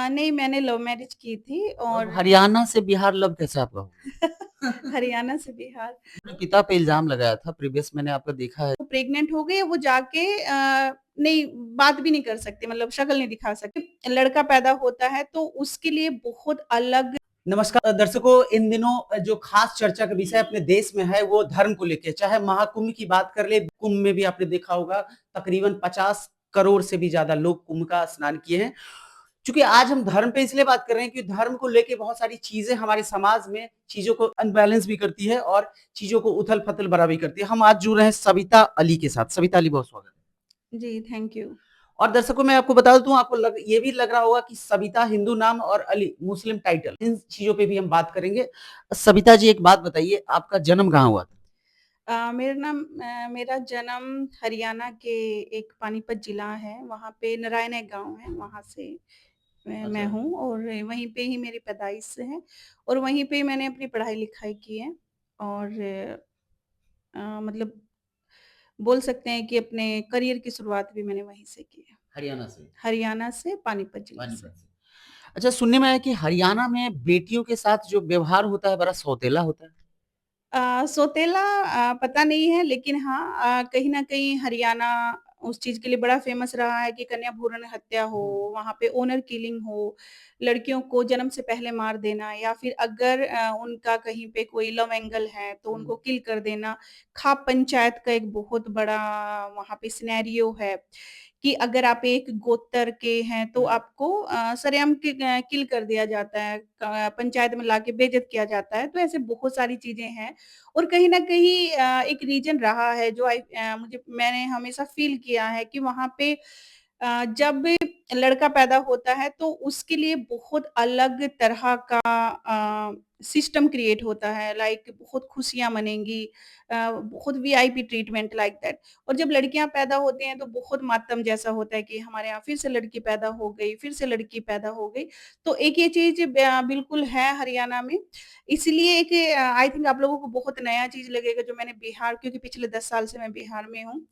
नहीं, मैंने love marriage की थी अब और हरियाणा से बिहार लव कैसे आपका हुआ? हरियाणा से बिहार। अपने पिता पे इल्ज़ाम लगाया था प्रीवियस मैंने आपका देखा है। वो प्रेग्नेंट हो गई, वो जाके नहीं, बात भी नहीं कर सकती, मतलब शक्ल नहीं दिखा सकती। लड़का पैदा होता है तो उसके लिए बहुत अलग। नमस्कार दर्शकों, इन दिनों जो खास चर्चा का विषय अपने देश में है वो धर्म को लेकर। चाहे महाकुंभ की बात कर ले, कुंभ में भी आपने देखा होगा तकरीबन 50 करोड़ से भी ज्यादा लोग कुंभ का स्नान किए हैं। चूंकि आज हम धर्म पे इसलिए बात कर रहे हैं कि धर्म को लेके बहुत सारी चीजें हमारे समाज में चीजों को अनबैलेंस भी करती है और चीजों को उथल पथल बड़ा भी करती है। हम आज जुड़ रहे हैं सविता अली के साथ। सविता अली, बहुत स्वागत है। जी, थैंक यू। और दर्शकों, मैं आपको बता दूं, आपको ये भी लग रहा होगा कि सविता हिंदू नाम और अली मुस्लिम टाइटल, इन चीजों पे भी हम बात करेंगे। सविता जी, एक बात बताइए, आपका जन्म कहाँ हुआ था? मेरा जन्म हरियाणा के एक पानीपत जिला है, वहाँ पे नारायण एक गाँव है, वहाँ से मैं अच्छा। हूँ और वहीं पे ही मेरी पैदाइश है और वहीं पे ही मैंने अपनी पढ़ाई-लिखाई की है और मतलब बोल सकते हैं कि अपने करियर की शुरुआत भी मैंने वहीं से की है। हरियाणा से? हरियाणा से, पानीपत जिले से। पानीपत से। अच्छा, सुनने में आया कि हरियाणा में बेटियों के साथ जो व्यवहार होता है बड़ा सौतेला होता है। सौतेला पता नहीं है, लेकिन हाँ, कहीं न कहीं हरियाणा उस चीज़ के लिए बड़ा फ़ेमस रहा है कि कन्या भ्रूण हत्या हो, वहाँ पे ऑनर किलिंग हो, लड़कियों को जन्म से पहले मार देना या फिर अगर उनका कहीं पे कोई लव एंगल है तो उनको किल कर देना। खाप पंचायत का एक बहुत बड़ा वहाँ पे सिनेरियो है कि अगर आप एक गोत्र के हैं तो आपको सरेआम किल कर दिया जाता है, पंचायत में लाके बेइज्जत किया जाता है। तो ऐसे बहुत सारी चीज़ें हैं और कहीं न कहीं एक रीज़न रहा है जो मैंने हमेशा फ़ील किया है कि वहाँ पे जब लड़का पैदा होता है तो उसके लिए बहुत अलग तरह का सिस्टम क्रिएट होता है, लाइक बहुत खुशियाँ मनेंगी, बहुत वीआईपी ट्रीटमेंट लाइक दैट। और जब लड़कियाँ पैदा होती हैं तो बहुत मातम जैसा होता है कि हमारे यहाँ फिर से लड़की पैदा हो गई, फिर से लड़की पैदा हो गई। तो एक ये चीज़ बिल्कुल है हरियाणा में। इसलिए एक आई थिंक आप लोगों को बहुत नया चीज़ लगेगा जो मैंने बिहार, क्योंकि पिछले 10 साल से मैं बिहार में हूँ।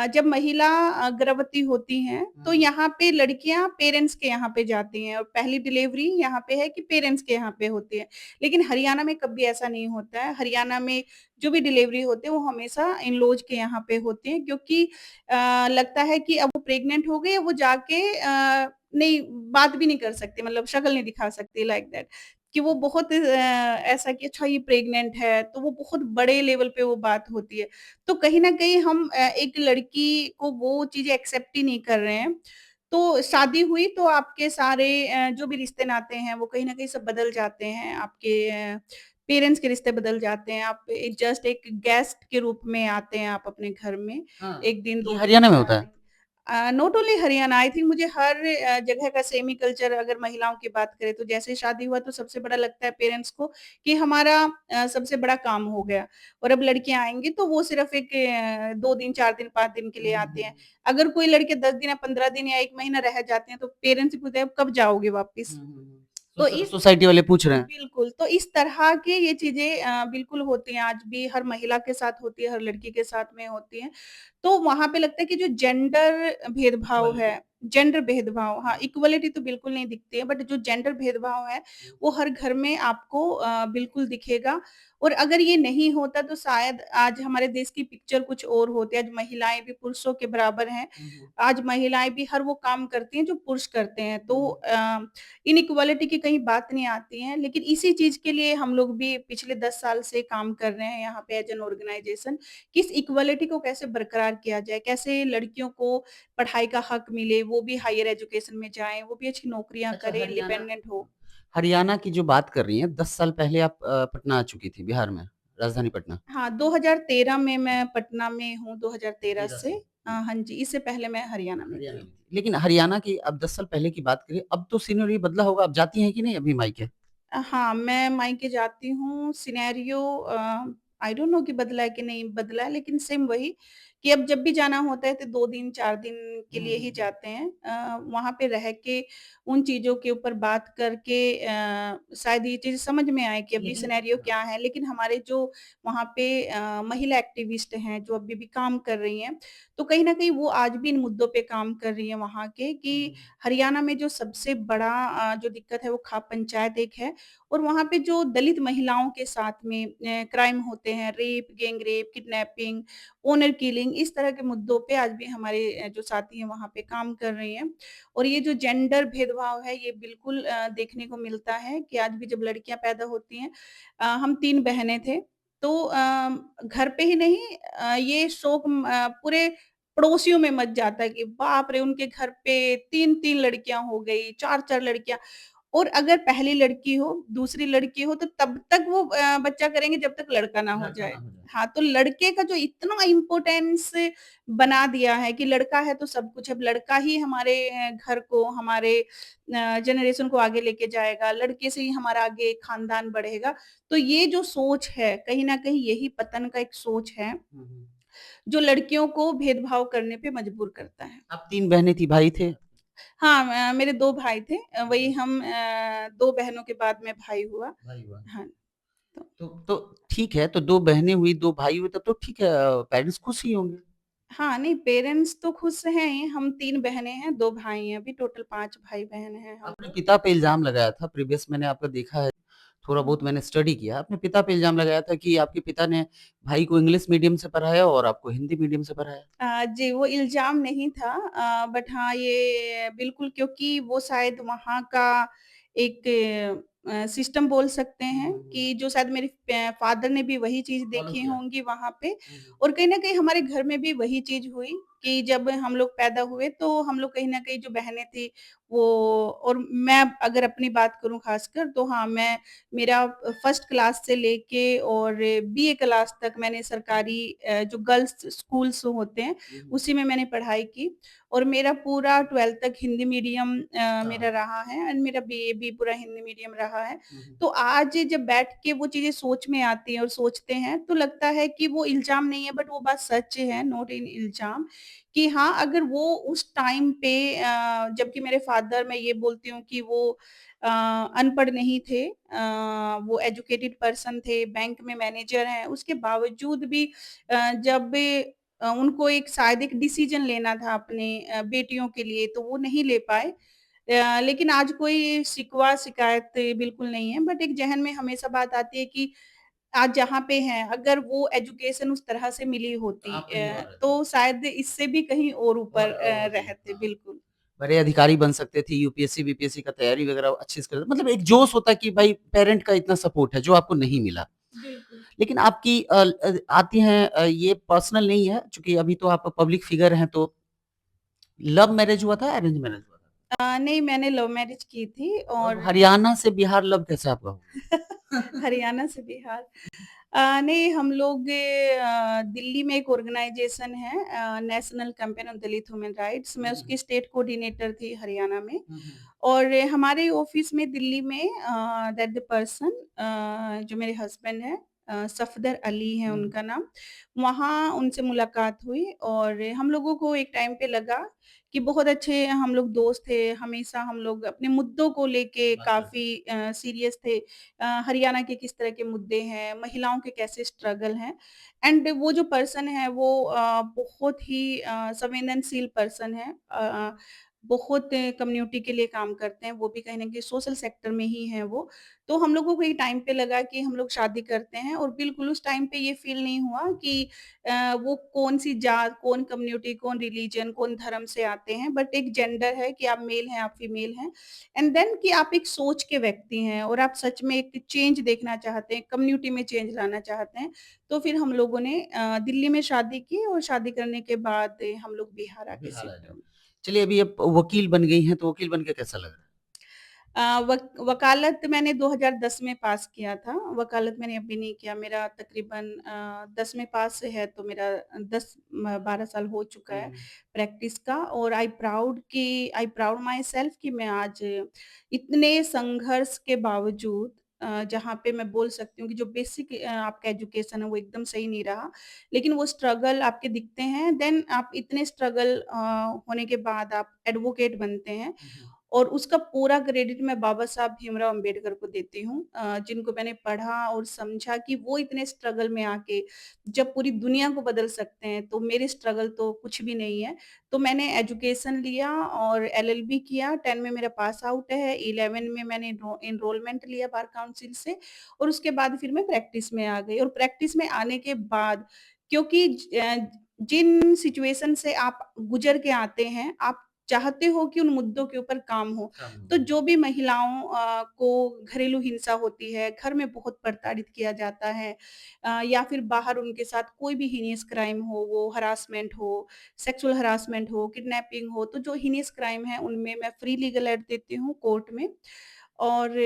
जब महिला गर्भवती होती हैं, तो यहाँ पे लड़कियाँ पेरेंट्स के यहाँ पे जाती हैं और पहली डिलीवरी यहाँ पे है कि पेरेंट्स के यहाँ पे होती है। लेकिन हरियाणा में कभी ऐसा नहीं होता है। हरियाणा में जो भी डिलीवरी होती है, वो हमेशा इन-लॉज़ के यहाँ पे होती हैं, क्योंकि लगता है कि अब वो प्रेग्नेंट हो गई, अब वो जाके नहीं, बात भी नहीं कर सकती, मतलब शक्ल नहीं दिखा सकती लाइक दैट, कि वो बहुत ऐसा कि अच्छा ये प्रेग्नेंट है, तो वो बहुत बड़े लेवल पे वो बात होती है। तो कहीं न कहीं हम एक लड़की को वो चीज़ें एक्सेप्ट ही नहीं कर रहे हैं। तो शादी हुई तो आपके सारे जो भी रिश्ते-नाते हैं वो कहीं न कहीं सब बदल जाते हैं। आपके पेरेंट्स के रिश्ते बदल जाते हैं। आप जस्ट एक गेस्ट के रूप में आते हैं आप अपने घर में, हाँ। 1 दिन, ये 2 दिन, हरियाणा में 4 होता है? दिन। Not only Haryana, I think मुझे हर जगह का सेम ही कल्चर, अगर महिलाओं की बात करें तो जैसे ही शादी हुआ तो सबसे बड़ा लगता है पेरेंट्स को कि हमारा सबसे बड़ा काम हो गया और अब लड़कियाँ आएँगी तो वो सिर्फ़ एक 2 दिन, 4 दिन, 5 दिन के लिए आती हैं। अगर कोई लड़के 10 दिन या 15 दिन या 1 महीना रह जाते हैं तो पेरेंट्स से पूछते हैं, "अब कब जाओगे वापिस?" तो इस सोसाइटी वाले पूछ रहे हैं। बिल्कुल, तो इस तरह की ये चीज़ें बिल्कुल होती हैं, आज भी हर महिला के साथ होती है, हर लड़की के साथ में होती हैं। तो वहाँ पे लगता है कि जो जेंडर भेदभाव, हाँ, इक्वालिटी तो बिल्कुल नहीं दिखती है, बट जो जेंडर भेदभाव है, वो हर घर में आपको बिल्कुल दिखेगा और अगर ये नहीं होता तो शायद आज हमारे देश की पिक्चर कुछ और होती। आज महिलाएँ भी पुरुषों के बराबर हैं, आज महिलाएँ भी हर वो काम करती हैं जो पुरुष करते हैं। तो इनइक्वालिटी की कहीं बात नहीं आती है, लेकिन इसी चीज़ के लिए हम लोग भी पिछले 10 साल से काम कर रहे हैं यहाँ पे एज़ एन ऑर्गनाइज़ेशन, कि इस इक्वालिटी को कैसे बरकरार किया जाए, कैसे लड़कियों को पढ़ाई का हक मिले, वो भी हायर एजुकेशन में जाएँ, वो भी अच्छी नौकरियाँ अच्छा, करें, हरियाणा इंडिपेंडेंट हो। हरियाणा की जो बात कर रही हैं, 10 साल पहले आप पटना आ चुकी थी, बिहार में, राजधानी पटना। हाँ, 2013 में मैं पटना में हूँ, 2013 13 से। से। हाँ जी, इससे पहले मैं हरियाणा में हरियाणा थी। में थी। लेकिन हरियाणा की अब 10 साल पहले की बात करें, अब तो सिनेरियो बदला होगा, अब जाती हैं कि नहीं अभी मायके? हाँ, मैं मायके जाती हूँ, सिनेरियो आई डोंट नो कि बदला है कि नहीं बदला है, लेकिन सेम वही, कि अब जब भी जाना होता है तो 2 दिन, 4 दिन के हुँ, लिए हुँ, ही हुँ। जाते हैं। वहाँ पे रह के उन चीज़ों के ऊपर बात करके शायद ये चीज़ समझ में आए कि अभी लेकिन सिनेरियो हाँ। क्या है। लेकिन हमारे जो वहाँ पे महिला एक्टिविस्ट हैं, जो अभी भी काम कर रही हैं, तो कहीं न कहीं वो आज भी इन मुद्दों पे काम कर रही हैं वहाँ के कि हुँ, हुँ। हरियाणा में जो सबसे बड़ा जो दिक्कत है वो खाप पंचायत एक है और वहाँ पे जो दलित महिलाओं के साथ में क्राइम होते हैं, rape, gang rape, kidnapping, owner killing इस तरह के मुद्दों पे आज भी हमारे जो साथी हैं वहाँ पे काम कर रही हैं। और ये जो जेंडर भेदभाव है ये बिल्कुल देखने को मिलता है कि आज भी जब लड़कियाँ पैदा होती हैं हम 3 बहनें थे, तो घर पे ही नहीं ये शौक पूरे पड़ोसियों में मच जाता है कि बाप रे! उनके घर पे 3-3 लड़कियाँ हो गई, 4-4 लड़कियाँ और अगर पहली लड़की हो, दूसरी लड़की हो तो तब तक वो बच्चा करेंगे जब तक लड़का ना हो लड़का ना जाए। हो जाए। हाँ, तो लड़के का जो इतना इम्पोर्टेंस बना दिया है कि लड़का है तो सब कुछ, अब लड़का ही हमारे घर को, हमारे जनरेशन को आगे लेके जाएगा, लड़के से ही हमारा आगे खानदान बढ़ेगा। तो ये जो सोच है, कहीं न कहीं यही पतन का एक सोच है, हुँ, हुँ। जो लड़कियों को भेदभाव करने पे मजबूर करता है। आप 3 बहनें थी, भाई थे? हाँ, मेरे 2 भाई थे अच्छा, वही हम 2 बहनों के बाद में भाई हुआ। भाई हुआ। हाँ, तो तो ठीक है, तो 2 बहनें हुई, 2 भाई हुए तब तो ठीक है पेरेंट्स खुश ही होंगे। हाँ, नहीं पेरेंट्स तो खुश हैं ही, हम 3 बहनें हैं, 2 भाई हैं, अभी टोटल 5 भाई-बहन हैं हम आपने लोग। पिता पे इल्ज़ाम लगाया था, प्रीवियस मैंने आपका देखा है, थोड़ा बहुत मैंने स्टडी किया। आपने पिता पे इल्ज़ाम लगाया था कि आपके पिता ने भाई को इंग्लिश मीडियम से पढ़ाया और आपको हिंदी मीडियम से पढ़ाया। जी, वो इल्ज़ाम नहीं था बट हाँ, ये बिल्कुल क्योंकि वो शायद वहाँ का एक सिस्टम बोल सकते हुँ, हैं हुँ, हुँ। कि जो शायद मेरे फादर ने भी वही चीज़ फॉलो देखी किया। होंगी वहाँ पे हुँ, हुँ। और कहीं न कहीं हमारे घर में भी वही चीज़ हुई कि जब हम लोग पैदा हुए तो हम लोग कहीं न कहीं जो बहनें थी वो और मैं अगर अपनी बात करूँ ख़ासकर तो हाँ, मैं मेरा फर्स्ट क्लास से लेके और बीए क्लास तक मैंने सरकारी जो गर्ल्स स्कूल्स होते हैं, हुँ, हुँ। उसी में मैंने पढ़ाई की और मेरा पूरा 12th तक हिंदी मीडियम हाँ। मेरा रहा है एंड मेरा बीए भी पूरा हिंदी मीडियम रहा है। हुँ, हुँ। तो आज जब बैठ के वो चीज़ें सोच में आती हैं और सोचते हैं, तो लगता है कि वो इल्ज़ाम नहीं है बट वो बात सच है, नॉट इन इल्ज़ाम कि हाँ, अगर वो उस टाइम पे जबकि मेरे फादर मैं ये बोलती हूँ कि वो अनपढ़ नहीं थे वो एजुकेटेड पर्सन थे, बैंक में मैनेजर हैं, उसके बावजूद भी जब उनको एक शायद एक डिसीज़न लेना था अपने बेटियों के लिए, तो वो नहीं ले पाए। लेकिन आज कोई शिकवा शिकायत बिल्कुल नहीं है, बट एक ज़हन में हमेशा बात आती है कि आज जहाँ पे हैं, अगर वो एजुकेशन उस तरह से मिली तो होती आप कहीं और रहते। तो शायद इससे भी कहीं और ऊपर और होती रहते, हाँ। बिल्कुल। बड़े अधिकारी बन सकते थे, यूपीएससी, बीपीएससी का तैयारी वगैरह अच्छे से कर मतलब एक जोश होता है कि भाई पेरेंट का इतना सपोर्ट है, जो आपको नहीं मिला। बिल्कुल। लेकिन आपकी आती हैं ये पर्सनल नहीं है, चूँकि अभी तो आप पब्लिक फिगर हैं, तो लव मैरिज हुआ था, अरेंज मैरिज हुआ था? नहीं मैंने लव मैरिज की थी और और हरियाणा से बिहार लव कैसे आपका हुआ? हरियाणा से बिहार नहीं हम लोग दिल्ली में एक ऑर्गेनाइजेशन है national campaign on Dalit human rights मैं हुँ, हुँ। उसकी स्टेट कोऑर्डिनेटर थी हरियाणा में हुँ, हुँ। और हमारे ऑफिस में दिल्ली में दैट द पर्सन जो मेरे हस्बैंड है सफदर अली है हुँ, हुँ। उनका नाम वहाँ उनसे मुलाकात हुई और हम लोगों को एक टाइम पे लगा कि बहुत अच्छे हम लोग दोस्त थे हमेशा हम लोग अपने मुद्दों को लेके बात करते काफी सीरियस थे हरियाणा के किस तरह के मुद्दे हैं, महिलाओं के कैसे स्ट्रगल हैं एंड वो जो पर्सन है वो बहुत ही संवेदनशील पर्सन है। बहुत कम्युनिटी के लिए काम करते हैं, वो भी कहीं न कहीं सोशल सेक्टर में ही हैं वो। तो हम लोगों को एक टाइम पे लगा कि हम लोग शादी करते हैं और बिल्कुल उस टाइम पे ये फ़ील नहीं हुआ कि वो कौन-सी जात, कौन कम्युनिटी, कौन रिलीजन, कौन धर्म से आते हैं, बट एक जेंडर है कि आप मेल हैं, आप फीमेल हैं एंड देन कि आप एक सोच के व्यक्ति हैं और आप सच में एक चेंज देखना चाहते हैं, कम्युनिटी में चेंज लाना चाहते हैं। तो फिर हम लोगों ने दिल्ली में शादी की और शादी करने के बाद हम लोग बिहार आके बिहार आ शिफ्ट गए। हुए। चलिए अभी आप वकील बन गई हैं, तो वकील बन के कैसा लग रहा है? वकालत मैंने 2010 में पास किया था, वकालत मैंने अभी नहीं किया, मेरा तकरीबन 10 में पास है तो मेरा 10 म 12 साल हो चुका हुँ, है हुँ। प्रैक्टिस का और आई प्राउड माई सेल्फ कि मैं आज इतने संघर्ष के बावजूद जहाँ पे मैं बोल सकती हूँ कि जो बेसिक आपका एजुकेशन है वो एकदम सही नहीं रहा, लेकिन वो स्ट्रगल आपके दिखते हैं, देन आप इतने स्ट्रगल होने के बाद आप एडवोकेट बनते हैं हुँ, हुँ। और उसका पूरा क्रेडिट मैं बाबा साहब भीमराव अम्बेडकर को देती हूँ, जिनको मैंने पढ़ा और समझा कि वो इतने स्ट्रगल में आके जब पूरी दुनिया को बदल सकते हैं, तो मेरे स्ट्रगल तो कुछ भी नहीं है। तो मैंने एजुकेशन लिया और एलएलबी किया, 10 में मेरा पास आउट है, 11 में मैंने एनरोलमेंट लिया बार काउंसिल से और उसके बाद फिर मैं प्रैक्टिस में आ गई और प्रैक्टिस में आने के बाद क्योंकि जिन सिचुएशन से आप गुज़र के आते हैं, आप चाहते हो कि उन मुद्दों के ऊपर काम हो। काम तो हो। जो भी महिलाओं को घरेलू हिंसा होती है, घर में बहुत प्रताड़ित किया जाता है या फिर बाहर उनके साथ कोई भी हीनियस क्राइम हो, वो हरासमेंट हो, सेक्सुअल हरासमेंट हो, किडनैपिंग हो, तो जो हीनियस क्राइम है, उनमें मैं फ्री लीगल एड देती हूँ कोर्ट में और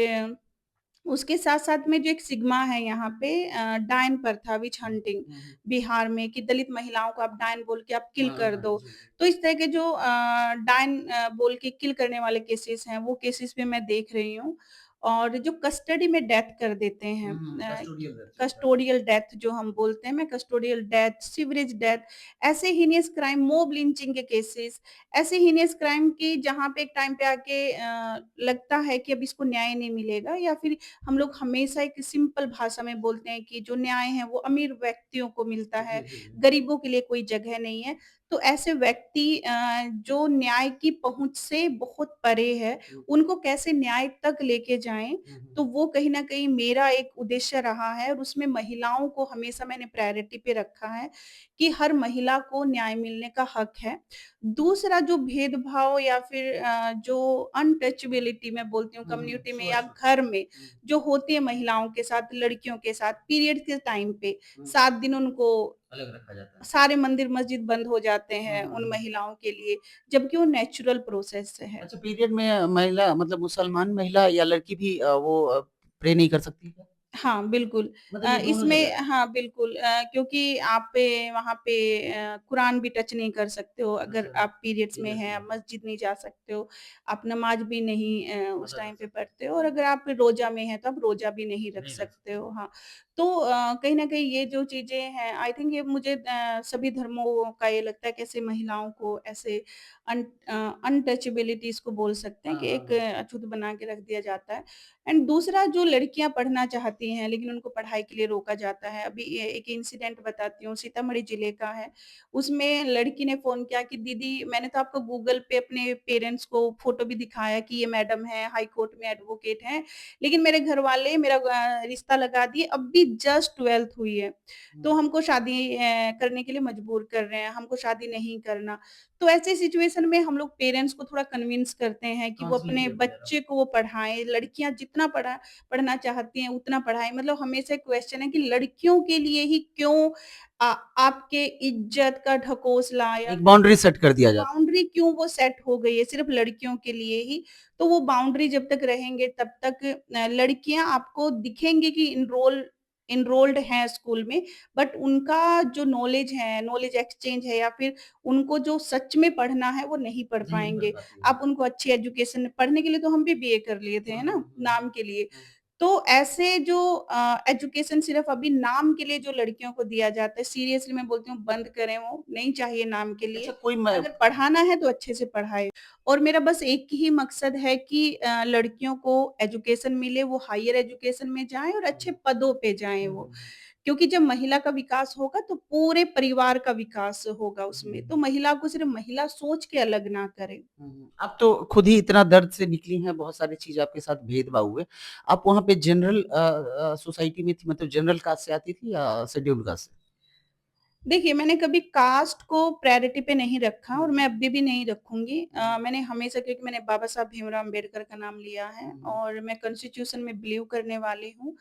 उसके साथ-साथ में जो एक सिग्मा है यहाँ पे डायन प्रथा विच हुँ, हंटिंग हुँ, हुँ। बिहार में कि दलित महिलाओं को आप डायन बोल के आप किल हाँ, कर हाँ, दो। जी, जी। तो इस तरह के जो डायन बोल के किल करने वाले केसेस हैं, वो केसेस भी मैं देख रही हूँ। और जो कस्टडी में डेथ कर देते हैं हुँ, हुँ, कस्टोडियल डेथ चलता है। कस्टोडियल डेथ जो हम बोलते हैं, मैं कस्टोडियल डेथ, सीवरेज डेथ, ऐसे हीनियस क्राइम, मॉब लिंचिंग के केसेस ऐसे हीनियस क्राइम की जहाँ पे एक टाइम पे आके लगता है कि अब इसको न्याय नहीं मिलेगा या फिर हम लोग हमेशा एक सिंपल भाषा में बोलते हैं कि जो न्याय है वो अमीर व्यक्तियों को मिलता जी, है, जी, जी। गरीबों के लिए कोई जगह नहीं है। तो ऐसे व्यक्ति जो न्याय की पहुँच से बहुत परे है, हुँ, उनको कैसे न्याय तक लेके जाएँ, हुँ, हुँ। तो वो कहीं न कहीं मेरा एक उद्देश्य रहा है और उसमें महिलाओं को हमेशा मैंने प्रायोरिटी पे रखा है कि हर महिला को न्याय मिलने का हक है। दूसरा जो भेदभाव या फिर जो अनटचेबिलिटी मैं बोलती हूँ हुँ, हुँ। कम्युनिटी में श्योर, या श्योर। घर में हुँ, जो होती है महिलाओं के साथ, लड़कियों के साथ पीरियड के टाइम पे हुँ। 7 दिन उनको अलग रखा जाता है। सारे मंदिर मस्जिद बंद हो जाते हुँ, हैं हुँ, उन हुँ। महिलाओं के लिए, जबकि वो नेचुरल प्रोसेस है। अच्छा पीरियड में महिला मतलब मुसलमान महिला या लड़की भी वो प्रे नहीं कर सकती क्या? हाँ, बिल्कुल। मतलब ये दोनों इसमें जगह? हाँ, बिल्कुल क्योंकि आप पे वहाँ पे कुरान भी टच नहीं कर सकते हो, अगर अच्छा, आप पीरियड्स में पीरियड्स हैं, में आप मस्जिद नहीं जा सकते हो, आप नमाज़ भी नहीं उस अदा कर टाइम पे सकते पढ़ते हो और अगर आप रोज़ा में हैं, तो आप रोज़ा भी नहीं रख नहीं रख सकते सकते। हो। हाँ, तो कहीं न कहीं ये जो चीज़ें हैं, आई थिंक ये मुझे सभी धर्मों का ये लगता है कि ऐसे महिलाओं को ऐसे अनटचेबिलिटी इसको बोल सकते हैं हाँ, कि हाँ, एक हाँ। अछूत बना के रख दिया जाता है। एंड दूसरा जो लड़कियाँ पढ़ना चाहती हैं, लेकिन उनको पढ़ाई के लिए रोका जाता है। अभी ए एक इंसिडेंट बताती हूँ, सीतामढ़ी जिले का है। उसमें लड़की ने फ़ोन किया कि दीदी मैंने तो आपको गूगल पे अपने पेरेंट्स को फ़ोटो भी दिखाया कि ये मैडम है, हाई कोर्ट में एडवोकेट हैं, लेकिन मेरे घरवाले मेरा रिश्ता लगा दिए, अब भी जस्ट 12th हुई है। हुँ, तो हमको शादी करने के लिए मजबूर कर रहे हैं, हमको शादी नहीं करना। तो ऐसे सिचुएशन में हम लोग पेरेंट्स को थोड़ा कन्विंस करते हैं कि वो काउंसलिंग अपने किया वगैरह। बच्चे को वो पढ़ाएँ, लड़कियाँ जितना पढ़ना चाहती हैं उतना पढ़ाएँ। मतलब हमेशा एक क्वेश्चन है कि लड़कियों के लिए ही क्यों आपके इज़्ज़त का ढकोसला या एक फिर बाउंड्री सेट कर दिया जाता है। बाउंड्री क्यों वो सेट हो गई है सिर्फ़ लड़कियों के लिए ही। तो वो बाउंड्री जब तक रहेंगे तब तक लड़कियाँ आपको दिखेंगी कि एनरोल्ड हैं स्कूल में, बट उनका जो नॉलेज है, नॉलेज एक्सचेंज है या फिर उनको जो सच में पढ़ना है वो नहीं पढ़ नहीं पढ़ पाएँगे। पाती हैं। आप उनको अच्छी एजुकेशन पढ़ने के लिए तो हम भी बीए कर लिए थे, हुँ, है हुँ, ना? हुँ, नाम हुँ, के लिए। हुँ। तो ऐसे जो एजुकेशन सिर्फ़ अभी नाम के लिए जो लड़कियों को दिया जाता है, सीरियसली मैं बोलती हूँ बंद करें वो, नहीं चाहिए नाम के अच्छा लिए। कोई म अगर पढ़ाना है तो अच्छे से पढ़ाएँ और मेरा बस एक ही मकसद है कि लड़कियों को एजुकेशन मिले, वो हायर एजुकेशन में जाएँ और हुँ, अच्छे पदों पे जाएँ हुँ, वो। हुँ, क्योंकि जब महिला का विकास होगा तो पूरे परिवार का विकास होगा हुँ, उसमें। तो हुँ। महिला को सिर्फ़ महिला सोच के अलग ना करें। हुँ, हुँ। आप तो खुद ही इतना दर्द से निकली हैं, बहुत सारी चीज़ आपके साथ भेदभाव हुए। आप वहाँ पे जनरल सोसाइटी में थी मतलब जनरल कास्ट से आती थी या शेड्यूल कास्ट से? देखिए, मैंने कभी कास्ट को प्रायोरिटी पे नहीं रखा हुँ, और मैं अभी भी नहीं रखूँगी। हुँ, मैंने हमेशा क्योंकि मैंने बाबा साहब भीमराव अम्बेडकर का नाम लिया है हुँ, हुँ, और मैं कॉन्स्टिट्यूशन में बिलीव करने वाली हूँ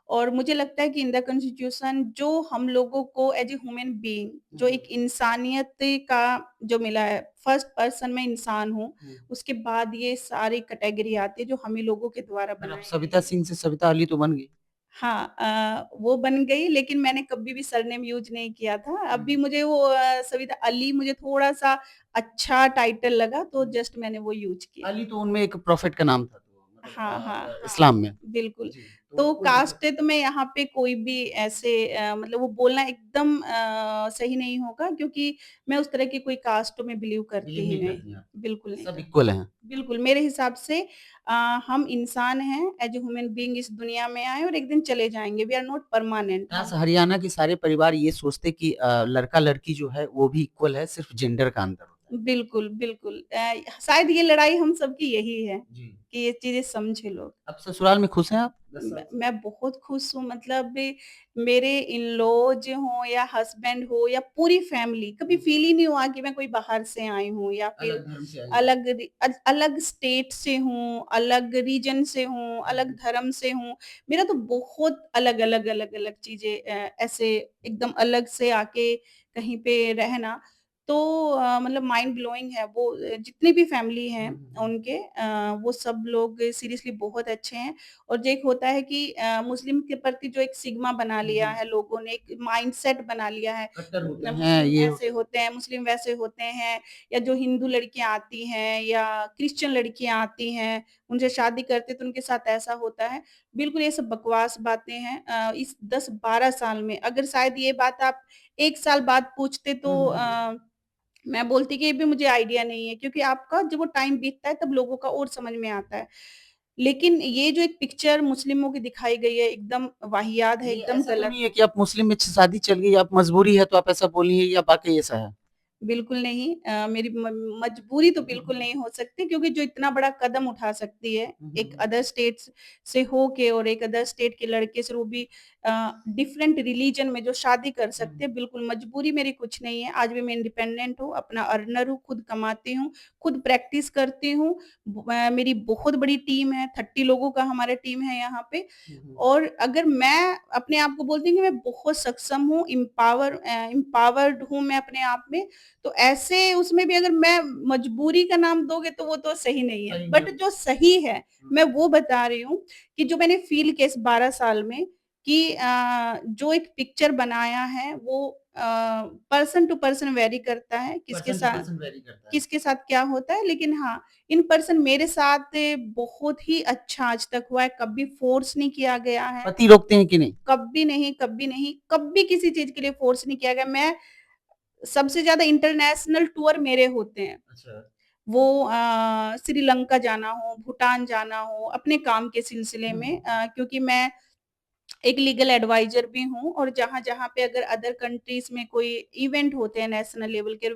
और मुझे लगता है कि इन द कॉन्स्टिट्यूशन जो हम लोगों को एज़ ए ह्यूमन बीइंग हुँ, जो हुँ, एक इंसानियत का जो मिला है, फर्स्ट पर्सन मैं इंसान हूँ, हुँ। उसके बाद ये सारी कैटेगरी आती है जो हम ही लोगों के द्वारा फिर आप बनाई सविता गई है। सिंह से सविता अली तो बन गई। हाँ, वो बन गई लेकिन मैंने कभी भी सरनेम यूज़ नहीं किया था। हुँ, अभी हुँ, मुझे वो सविता अली मुझे थोड़ा-सा अच्छा टाइटल लगा तो हुँ। जस्ट मैंने वो यूज़ किया। अली तो उनमें एक प्रॉफेट का नाम था तो हाँ, हाँ, हाँ, इस्लाम में। बिल्कुल। जी, तो तो कोई दिक्कत कास्ट है तो मैं यहाँ पे कोई भी ऐसे मतलब वो बोलना एकदम सही नहीं होगा क्योंकि मैं उस तरह की कोई कास्ट में बिलीव बिलीव करती ही नहीं नहीं। करती हैं आप। बिल्कुल नहीं सब करती। इक्वल हैं। बिल्कुल, मेरे हिसाब से अ, हम इंसान हैं, एज़ अ ह्यूमन बीइंग इस दुनिया में आए और एक दिन चले जाएँगे। वी आर नॉट परमानेंट काश हम। हरियाणा के सारे परिवार ये सोचते कि लड़का-लड़की जो है वो भी इक्वल है, सिर्फ़ जेंडर का अंतर होता है। बिल्कुल, बिल्कुल। शायद ये लड़ाई हम सबकी यही है जी। कि ये चीज़ें समझे लोग। अब ससुराल में खुश हैं आप 10 साल से? मैं बहुत खुश हूँ मतलब मेरे इन-लॉज़ हों या हस्बैंड हो या पूरी फैमिली कभी हुँ। फ़ील ही नहीं हुआ कि मैं कोई बाहर से आई हूँ या फिर अलग धर्म से आई हैं। अलग स्टेट से हूँ, अलग रीजन से हूँ, हुँ, अलग हुँ। धर्म से हूँ। मेरा तो बहुत अलग-अलग चीज़ें ऐसे एकदम अलग से आके कहीं पे रहना तो मतलब माइंड ब्लोइंग है वो जितनी भी फैमिली हुँ, हैं हुँ, हुँ। उनके वो सब लोग सीरियसली बहुत अच्छे हैं। और जो एक होता है कि मुस्लिम के प्रति जो एक सिग्मा बना हुँ, लिया हुँ। है लोगों ने, एक माइंडसेट बना लिया है, कट्टर होते हैं, मुस्लिम ये ऐसे होते हैं। होते हैं, मुस्लिम वैसे होते हैं या जो हिंदू लड़कियाँ आती हैं या क्रिश्चियन लड़कियाँ आती हैं, उनसे शादी करते हैं तो उनके साथ ऐसा होता है। बिल्कुल ये सब बकवास बातें हैं। इस 10-12 साल में अगर शायद ये बात आप 1 साल बाद पूछते हुँ, तो हुँ, हुँ। मैं बोलती कि ये भी मुझे आइडिया नहीं है क्योंकि आपका जब वो टाइम बीतता है तब लोगों का और समझ में आता है। लेकिन ये जो एक पिक्चर मुस्लिमों की दिखाई गई है एकदम वाहियात है, ये एकदम ऐसा तो गलत नहीं है है। कि आप मुस्लिम में शादी चल गई, आप मजबूरी है तो आप ऐसा बोली हैं या वाक़ई ऐसा है? बिल्कुल नहीं मेरी मजबूरी तो बिल्कुल नहीं हो सकती क्योंकि जो इतना बड़ा कदम उठा सकती है, हुँ, हुँ, एक हुँ। अदर स्टेट्स से होके और एक अदर स्टेट के लड़के से वो भी डिफरेंट रिलीजन में जो शादी कर हुँ, सकते हुँ। हैं, बिल्कुल मजबूरी मेरी कुछ नहीं है। आज भी मैं इंडिपेंडेंट हूँ, अपना अर्नर हूँ, खुद कमाती हूँ, खुद प्रैक्टिस करती हूँ। मेरी बहुत बड़ी टीम है, 30 लोगों का हमारा टीम है यहाँ पे हुँ, हुँ। और अगर मैं अपने आप को बोलती हूँ कि मैं बहुत सक्षम हूँ, एम्पावर्ड हूँ मैं अपने आप में, तो ऐसे उसमें भी अगर मैं मजबूरी का नाम दोगे तो वो तो सही नहीं है। सही नहीं बट होता। जो सही है, हुँ। मैं वो बता रही हूँ कि जो मैंने फ़ील किया इस 12 साल में कि जो एक पिक्चर बनाया है वो पर्सन टू पर्सन वेरी करता है, पर्सन टू पर्सन वेरी करता है। किसके साथ क्या होता है। लेकिन हाँ, इन पर्सन मेरे साथ बहुत ही अच्छा आज तक हुआ है, कभी फ़ोर्स नहीं किया गया है। पति रोकते हैं कि नहीं? कभी नहीं, कभी नहीं, कभी किसी चीज़ के लिए फ़ोर्स नहीं किया गया। मैं सबसे ज़्यादा इंटरनेशनल टूर मेरे होते हैं। अच्छा। वो श्रीलंका जाना हो, भूटान जाना हो, अपने काम के सिलसिले हुँ, में हुँ, हुँ। क्योंकि मैं एक लीगल एडवाइज़र भी हूँ और जहाँ-जहाँ पे अगर अदर कंट्रीज़ में कोई इवेंट होते हैं नेशनल लेवल के,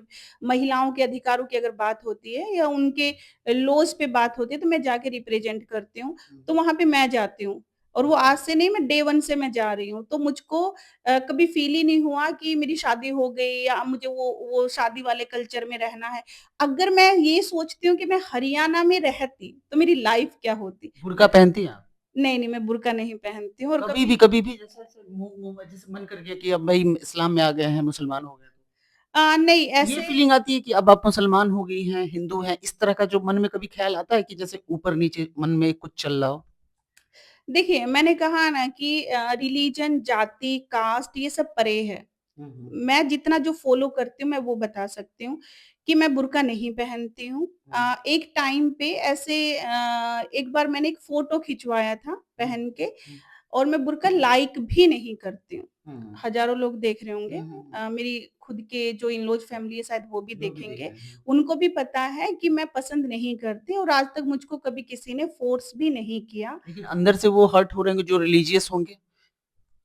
महिलाओं के अधिकारों की अगर बात होती है या उनके लॉज़ पे बात होती है, तो मैं जाके रिप्रेज़ेंट करती हूँ। हुँ। तो वहाँ पे मैं जाती हूँ और वो अच्छा। आज से नहीं, मैं डे 1 से मैं जा रही हूँ। तो मुझको कभी फ़ील ही नहीं हुआ कि मेरी शादी हो गई या मुझे वो शादी वाले कल्चर में रहना है। अगर मैं ये सोचती हूँ कि मैं हरियाणा में रहती, तो मेरी लाइफ़ क्या होती? बुर्का पहनती हैं आप? नहीं, नहीं, मैं बुर्का नहीं पहनती हूँ और कभी कभी भी जैसे ऐसे मुँह में जैसे मन कर गया कि अब भई इस्लाम में आ गए हैं, मुसलमान हो गए तो? नहीं ये ऐसे फीलिंग आती है कि अब आप मुसलमान हो गई हैं, हिंदू हैं, इस तरह का जो मन में कभी ख़्याल आता है कि जैसे ऊपर-नीचे मन में कुछ चल रहा हो? देखिए, मैंने कहा ना कि रिलीजन, जाति, कास्ट ये सब परे है। हुँ, हुँ। मैं जितना जो फ़ॉलो करती हूँ, मैं वो बता सकती हूँ कि मैं बुर्का नहीं पहनती हूँ। हुँ, एक टाइम पे ऐसे एक बार मैंने एक फ़ोटो खिंचवाया था हुँ, पहन के हुँ, और मैं बुर्का लाइक भी नहीं करती हूँ। हुँ, हुँ। हज़ारों लोग देख रहे होंगे। हुँ, हुँ, हुँ। मेरी खुद के जो इन-लॉज़ फैमिली है शायद वो भी वो भी देख देखेंगे। रहे हैं। उनको भी पता है कि मैं पसंद नहीं करती और आज तक मुझको कभी किसी ने फ़ोर्स भी नहीं किया। लेकिन अंदर से वो हर्ट हो रहे होंगे जो रिलीजियस होंगे?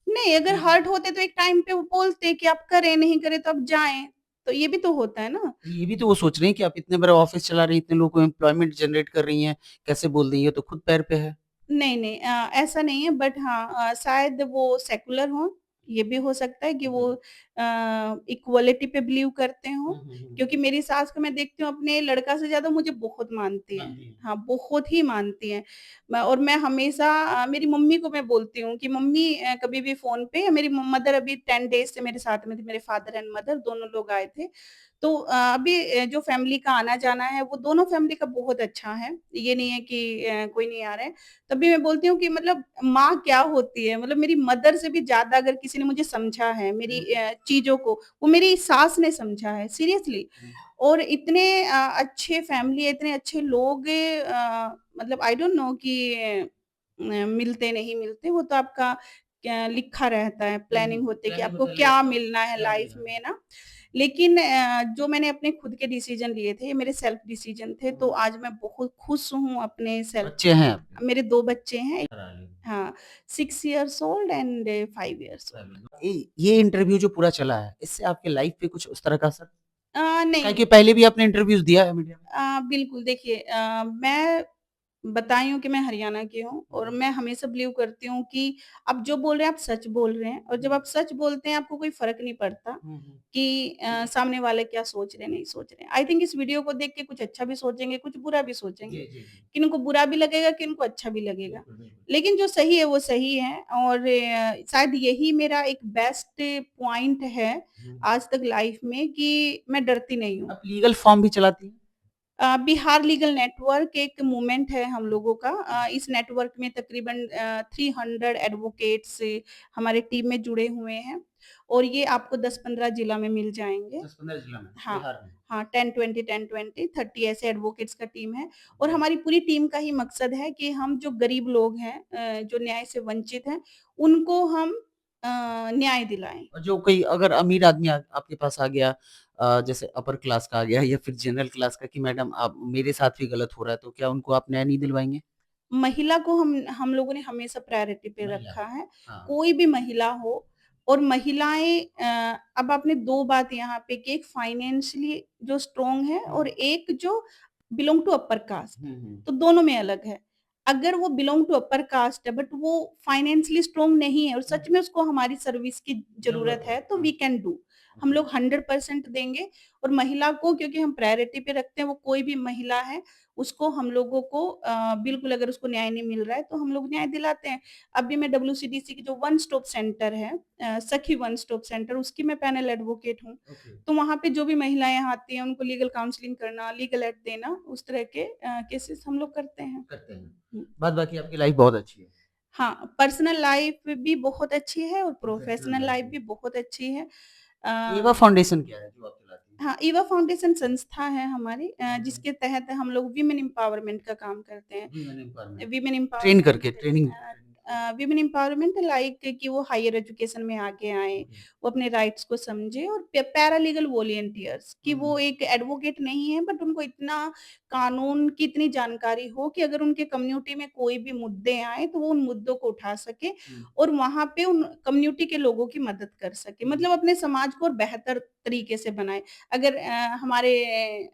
नहीं, अगर कि हर्ट होते तो एक टाइम पे वो बोलते कि आप करें, नहीं करें तो आप जाएँ। तो ये भी तो होता है ना। ये भी तो वो सोच रहे हैं कि आप इतने बड़ा ऑफ़िस चला रही हैं, इतने लोगों को एम्प्लॉयमेंट जनरेट कर रही हैं, कैसे बोल देंगी, ये तो खुद पैर पे है। नहीं, नहीं ऐसा नहीं है बट हाँ शायद वो सेक्युलर हों, ये भी हो सकता है कि हुँ, वो हुँ। इक्वालिटी पे बिलीव करते हों, हुँ, हुँ, हुँ। क्योंकि मेरी सास को मैं देखती हूँ अपने लड़का से ज़्यादा मुझे बहुत मानती हैं। मानती हैं। हाँ, बहुत ही मानती हैं। मैं हमेशा मेरी मम्मी को मैं बोलती हूँ कि मम्मी कभी भी फ़ोन पे मेरी मदर अभी 10 डेज़ से मेरे साथ में थी, मेरे फादर एंड मदर दोनों लोग आए थे। तो अभी जो फैमिली का आना-जाना है वो दोनों फैमिली का बहुत अच्छा है। ये नहीं है कि कोई नहीं आ रहा है। तभी मैं बोलती हूँ कि मतलब माँ क्या होती है, मतलब मेरी मदर से भी ज़्यादा अगर किसी ने मुझे समझा है मेरी चीज़ों को, वो मेरी सास ने समझा है सीरियसली। और इतने अच्छे फैमिली है, इतने अच्छे लोग मतलब आई डोंट नो कि मिलते नहीं मिलते, वो तो आपका क्या लिखा रहता है, प्लानिंग होती है कि प्लानिंग आपको होता है क्या लाइफ का, मिलना है क्या लाइफ मिलना है। में ना। लेकिन जो मैंने अपने खुद के डिसीज़न लिए थे, ये मेरे सेल्फ डिसीज़न थे, तो आज मैं बहुत खुश हूँ अपने सेल्फ। बच्चे हैं आपके? मेरे 2 बच्चे हैं। कराली। हाँ, 6 years old and 5 years old. ये इंटरव्यू जो पूरा चला है, इससे आपके लाइफ पे कुछ उस तरह का असर, क्या नहीं। कि पहले भी आपने इंटरव्यूज़ दिया है मीडिया में? बिल्कुल देखिए मैं बताई हूँ कि मैं हरियाणा की हूँ और मैं हमेशा बिलीव करती हूँ कि आप जो बोल रहे हैं आप सच बोल रहे हैं और जब आप सच बोलते हैं आपको कोई फ़र्क नहीं पड़ता हुँ, हुँ। कि सामने वाले क्या सोच रहे हैं, नहीं सोच रहे हैं। आई थिंक इस वीडियो को देख के कुछ अच्छा भी सोचेंगे, कुछ बुरा भी सोचेंगे। जी, जी, जी। किनको बुरा भी लगेगा, किनको अच्छा भी लगेगा। बिल्कुल, बिल्कुल। लेकिन जो सही है वो सही है और शायद यही मेरा एक बेस्ट पॉइंट है हुँ। आज तक लाइफ़ में कि मैं डरती नहीं हूँ। आप लीगल फॉर्म भी चलाती हैं? बिहार लीगल नेटवर्क एक मूवमेंट है हम लोगों का। इस नेटवर्क में तकरीबन 300 एडवोकेट्स हमारे टीम में जुड़े हुए हैं और ये आपको 10-15 जिला में मिल जाएँगे। 10-15 जिला में, हाँ, बिहार में। हाँ, 10-20, 10-20, 30 ऐसे एडवोकेट्स का टीम है और हमारी पूरी टीम का ही मकसद है कि हम जो गरीब लोग हैं जो न्याय से वंचित हैं, उनको हम न्याय दिलाएँ। और जो कोई अगर अमीर आदमी आपके पास आ गया, जैसे अपर क्लास का आ गया या फिर जनरल क्लास का कि मैडम आप मेरे साथ भी गलत हो रहा है, तो क्या उनको आप न्याय नहीं दिलवाएँगे? महिला को हम लोगों ने हमेशा प्रायोरिटी पे महिला। रखा है। हाँ। कोई भी महिला हो और महिलाएँ अब आपने 2 बात यहाँ पे कि एक फाइनेंशियली जो स्ट्रॉन्ग है हुँ। और एक जो बिलॉन्ग टू अपर कास्ट, हुँ, हुँ। तो दोनों में अलग है। अगर वो बिलॉन्ग टू अपर कास्ट है बट वो फाइनेंशियली स्ट्रॉन्ग नहीं है और हुँ। सच में उसको हमारी सर्विस की ज़रूरत ज़रूरत है। है, तो वी हाँ। Can do. हम ओके। लोग 100% देंगे और महिला को क्योंकि हम प्रायोरिटी पे रखते हैं, वो कोई भी महिला है उसको हम लोगों को बिल्कुल अगर उसको न्याय नहीं मिल रहा है तो हम लोग न्याय दिलाते हैं। अभी मैं डब्ल्यूसीडीसी की जो वन स्टॉप सेंटर है सखी वन स्टॉप सेंटर उसकी मैं पैनल एडवोकेट हूँ। ओके। तो वहाँ पे जो भी महिलाएँ आती हैं उनको लीगल काउंसलिंग करना, लीगल एड देना उस तरह के केसेस हम लोग करते हैं। करते हैं। हुँ। बाद बाकी आपकी लाइफ़ बहुत अच्छी है। हाँ, पर्सनल लाइफ़ भी बहुत अच्छी है और प्रोफ़ेशनल प्रोफ़ेशनल लाइफ़ लाइफ़ भी। भी बहुत अच्छी है। ईवा फाउंडेशन क्या है जो आप चलाती हैं? हाँ, ईवा फाउंडेशन संस्था है हमारी ओके। जिसके तहत हम लोग वीमेन एम्पावरमेंट का काम करते हैं। Women empowerment. Women train empowerment करके training training women empowerment like कि वो हायर एजुकेशन में आगे आएँ, ओके। वो अपने राइट्स को समझें और पैरालीगल वॉलंटियर्स कि हुँ। वो एक एडवोकेट नहीं है बट उनको इतना कानून की इतनी जानकारी हो कि अगर उनके कम्युनिटी में कोई भी मुद्दे आएँ, तो वो उन मुद्दों को उठा सके हुँ। और वहाँ पे उन कम्युनिटी के लोगों की मदद कर सके। हुँ। मतलब अपने समाज को और बेहतर तरीके से बनाए। अगर हमारे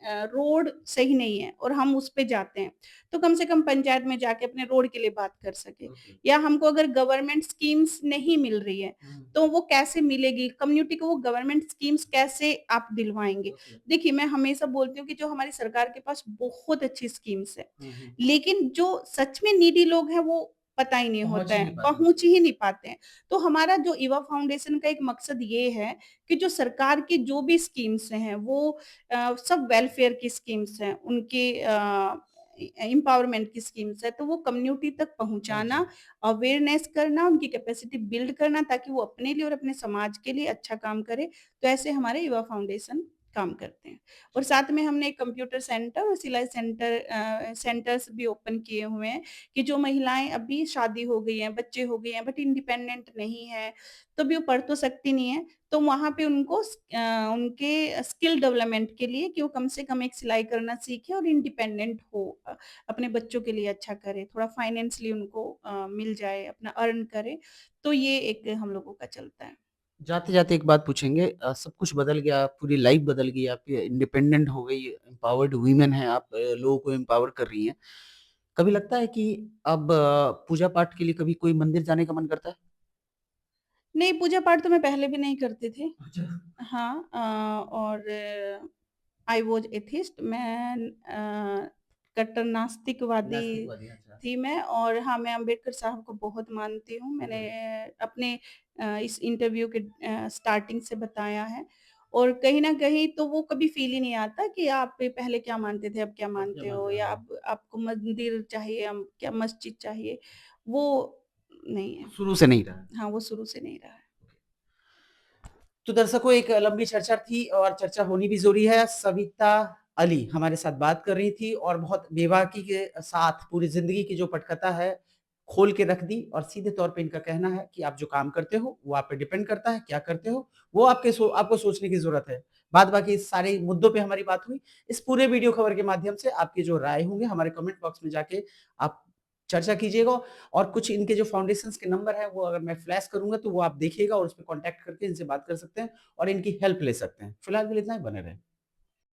रोड सही नहीं है और हम उस पे जाते हैं, तो कम से कम पंचायत में जाके अपने रोड के लिए बात कर सकें। ओके। या हमको अगर गवर्नमेंट स्कीम्स नहीं मिल रही है, हुँ। तो वो कैसे मिलेगी? कम्युनिटी को वो गवर्नमेंट स्कीम्स कैसे आप दिलवाएँगे? ओके। देखिए, मैं हमेशा बोलती हूँ कि जो हमारी सरकार के पास बहुत अच्छी स्कीम्स है, हुँ, हुँ। लेकिन जो सच में नीडी लोग हैं, वो पता ही नहीं पहुँच होता ही है, नहीं पाते उन पहुँच तक। ही नहीं पाते हैं। तो हमारा जो युवा फाउंडेशन का एक मकसद ये है कि जो सरकार की जो भी स्कीम्स हैं, वो सब वेलफेयर की स्कीम्स हैं, उनके एम्पावरमेंट की स्कीम्स है, तो वो कम्युनिटी तक पहुँचे। पहुँचाना, अवेयरनेस करना, उनकी कैपेसिटी बिल्ड करना ताकि वो अपने लिए और अपने समाज के लिए अच्छा काम करे। तो ऐसे हमारे युवा फाउंडेशन काम करते हैं। और साथ में हमने एक कंप्यूटर सेंटर और सिलाई सेंटर्स भी ओपन किए हुए हैं कि जो महिलाएँ अभी शादी हो गई हैं, बच्चे हो गए हैं बट इंडिपेंडेंट नहीं है, तो भी वो पढ़ तो सकती नहीं है, तो वहाँ पे उनको उनके स्किल डेवलपमेंट के लिए कि वो कम से कम एक सिलाई करना सीखें और इंडिपेंडेंट हो अपने बच्चों के लिए अच्छा करे, थोड़ा फाइनेंशियली उनको मिल जाए, अपना अर्न करे, तो ये एक हम लोगों का चलता है। जाते-जाते एक बात पूछेंगे, सब कुछ बदल गया, पूरी लाइफ़ बदल गई, आपकी इंडिपेंडेंट हो गई, एम्पावर्ड वुमेन हैं आप, लोगों को एम्पावर कर रही हैं। कभी लगता है कि अब पूजा-पाठ के लिए कभी कोई मंदिर जाने का मन करता है? नहीं, पूजा-पाठ तो मैं पहले भी नहीं करती थी। अच्छा। हाँ और आई वाज़ एथिस्ट मैं कट्टर नास्तिकवादी नास्तिकवादी, अच्छा। थी मैं और हाँ, मैं अम्बेडकर साहब को बहुत मानती हूँ। मैंने ओके। अपने इस इंटरव्यू के स्टार्टिंग से बताया है और कहीं न कहीं तो वो कभी फ़ील ही नहीं आता कि आप पहले क्या मानते थे, अब क्या अब क्या मानते मान हो रहे या हैं आप? अब आपको मंदिर चाहिए क्या मस्जिद चाहिए, वो नहीं है। शुरू से नहीं रहा है। हाँ, वो शुरू से नहीं रहा है। तो दर्शकों एक लंबी चर्चा थी और चर्चा होनी भी ज़रूरी है। सविता अली हमारे साथ बात कर रही थी और बहुत बेबाकी के साथ पूरी ज़िंदगी की जो पटकथा है, खोल के रख दी और सीधे तौर पे इनका कहना है कि आप जो काम करते हो, वो आप पे डिपेंड करता है, क्या करते हो, वो आपको सोचने की ज़रूरत है। बाद बाकी सारे मुद्दों पे हमारी बात हुई। इस पूरे वीडियो खबर के माध्यम से आपकी जो राय होंगे हमारे कमेंट बॉक्स में जाके आप चर्चा कीजिएगा और कुछ इनके जो फाउंडेशंस के नंबर हैं, वो अगर मैं फ्लैश करूँगा तो वो आप देखिएगा और उसपे कॉन्टैक्ट करके इनसे बात कर सकते हैं और इनकी हेल्प ले सकते हैं। फिलहाल के लिए इतना ही, बने रहें।